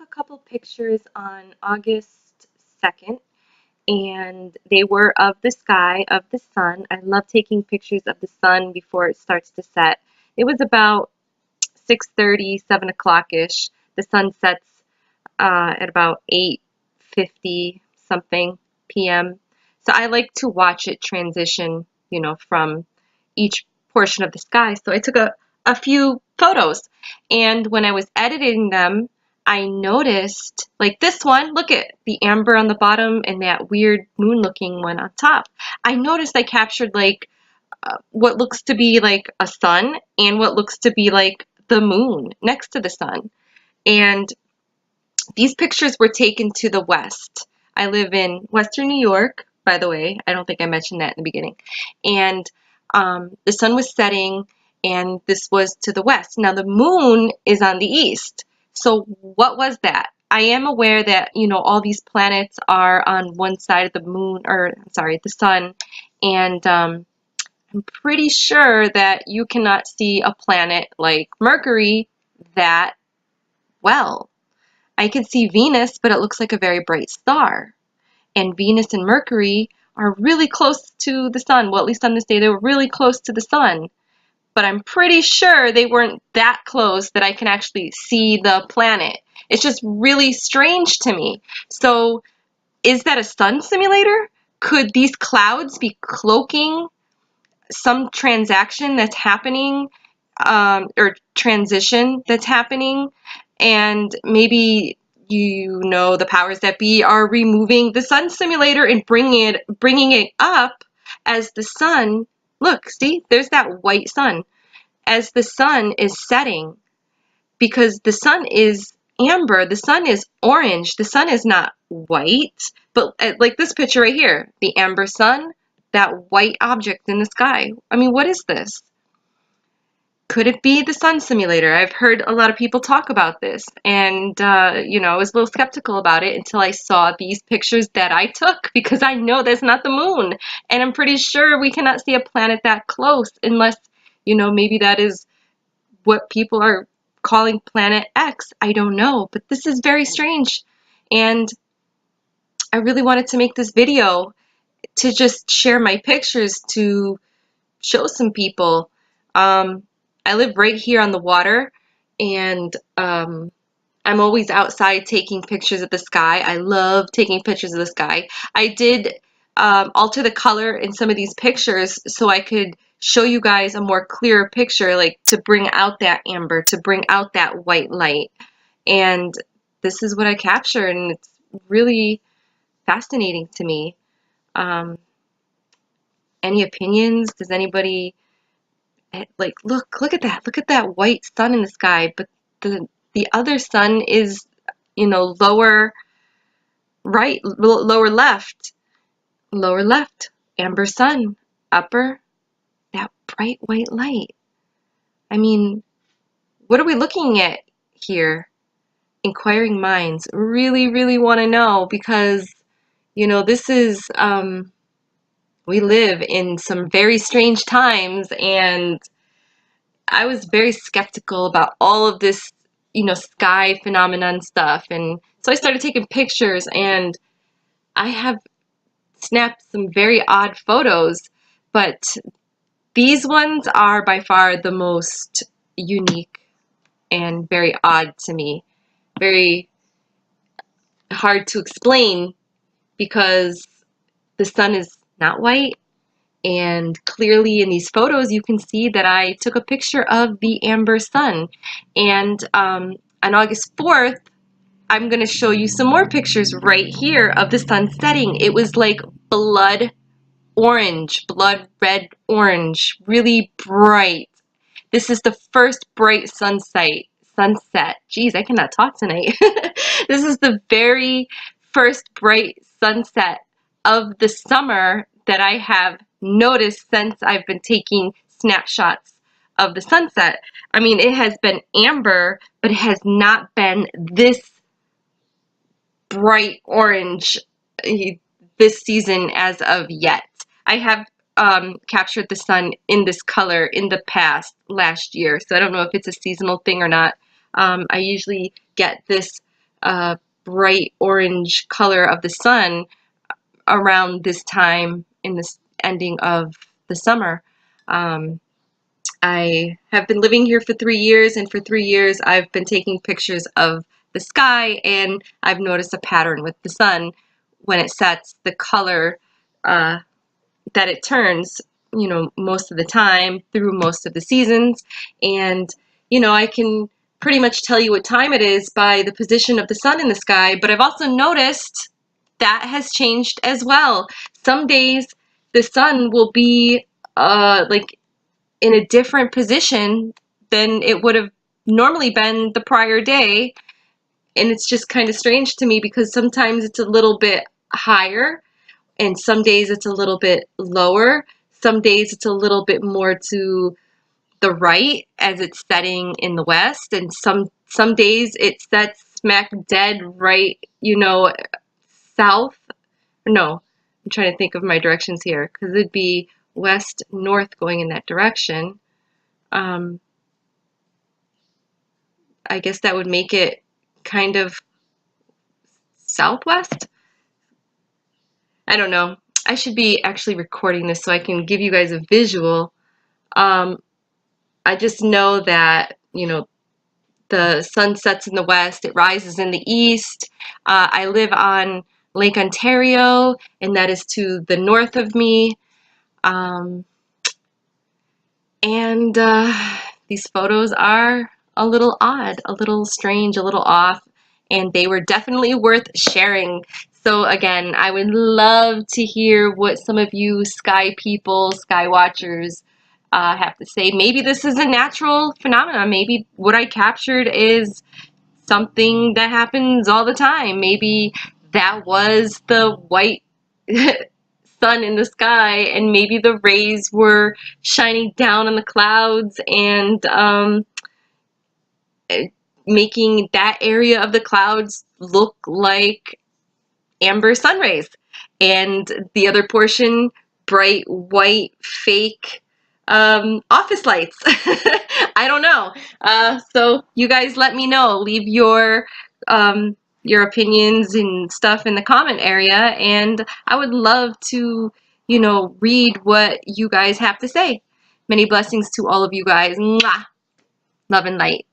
took a couple pictures on August 2nd, and they were of the sky, of the sun. I love taking pictures of the sun before it starts to set. It was about 6:30, 7 o'clock-ish. The sun sets at about 8:50 something p.m. So I like to watch it transition, from each portion of the sky. So I took a few photos, and when I was editing them, I noticed, like this one, look at the amber on the bottom and that weird moon looking one on top. I noticed I captured like what looks to be like a sun and what looks to be like the moon next to the sun. And these pictures were taken to the west. I live in Western New York, by the way. I don't think I mentioned that in the beginning. And the sun was setting, and this was to the west. Now, the moon is on the east. So what was that? I am aware that, all these planets are on one side of the moon, or, sorry, the sun. And I'm pretty sure that you cannot see a planet like Mercury that well. I can see Venus, but it looks like a very bright star. And Venus and Mercury are really close to the sun. Well, at least on this day, they were really close to the sun. But I'm pretty sure they weren't that close that I can actually see the planet. It's just really strange to me. So, is that a sun simulator? Could these clouds be cloaking some transaction that's happening, or transition that's happening? And maybe the powers that be are removing the sun simulator and bringing it up as the sun. Look, see, there's that white sun as the sun is setting, because the sun is amber, the sun is orange, the sun is not white. But like this picture right here, the amber sun, that white object in the sky. I mean, what is this? Could it be the sun simulator? I've heard a lot of people talk about this, and I was a little skeptical about it until I saw these pictures that I took, because I know that's not the moon, and I'm pretty sure we cannot see a planet that close unless, maybe that is what people are calling Planet X. I don't know, but this is very strange, and I really wanted to make this video to just share my pictures to show some people. I live right here on the water, and I'm always outside taking pictures of the sky. I love taking pictures of the sky. I did alter the color in some of these pictures so I could show you guys a more clearer picture, like to bring out that amber, to bring out that white light. And this is what I captured, and it's really fascinating to me. Any opinions? Does anybody... like, look at that white sun in the sky, but the other sun is, lower right, lower left, amber sun, upper, that bright white light. I mean, what are we looking at here? Inquiring minds really, really want to know, because, this is, we live in some very strange times, and I was very skeptical about all of this, sky phenomenon stuff. And so I started taking pictures, and I have snapped some very odd photos, but these ones are by far the most unique and very odd to me. Very hard to explain, because the sun is not white. And clearly in these photos, you can see that I took a picture of the amber sun. And on August 4th, I'm going to show you some more pictures right here of the sun setting. It was like blood orange, blood red orange, really bright. This is the first bright sunset. Geez, I cannot talk tonight. This is the very first bright sunset of the summer that I have noticed since I've been taking snapshots of the sunset. I mean, it has been amber, but it has not been this bright orange this season as of yet. I have captured the sun in this color in the past, last year, so I don't know if it's a seasonal thing or not. I usually get this bright orange color of the sun around this time in this ending of the summer. I have been living here for 3 years, and for 3 years I've been taking pictures of the sky, and I've noticed a pattern with the sun when it sets, the color that it turns, you know, most of the time through most of the seasons. And, you know, I can pretty much tell you what time it is by the position of the sun in the sky, but I've also noticed that has changed as well. Some days the sun will be like in a different position than it would have normally been the prior day. And it's just kind of strange to me because sometimes it's a little bit higher and some days it's a little bit lower. Some days it's a little bit more to the right as it's setting in the west, and some days it sets smack dead right, you know, south. No, I'm trying to think of my directions here because it'd be west north going in that direction. I guess that would make it kind of southwest. I don't know. I should be actually recording this so I can give you guys a visual. I just know that, you know, the sun sets in the west, it rises in the east. I live on Lake Ontario, and that is to the north of me. And these photos are a little odd, a little strange, a little off, and they were definitely worth sharing. So again, I would love to hear what some of you sky people, sky watchers have to say. Maybe this is a natural phenomenon. Maybe what I captured is something that happens all the time. Maybe that was the white sun in the sky, and maybe the rays were shining down on the clouds and making that area of the clouds look like amber sun rays, and the other portion bright white fake office lights. I don't know. So you guys let me know. Leave your opinions and stuff in the comment area, and I would love to, you know, read what you guys have to say. Many blessings to all of you guys. Mwah! Love and light.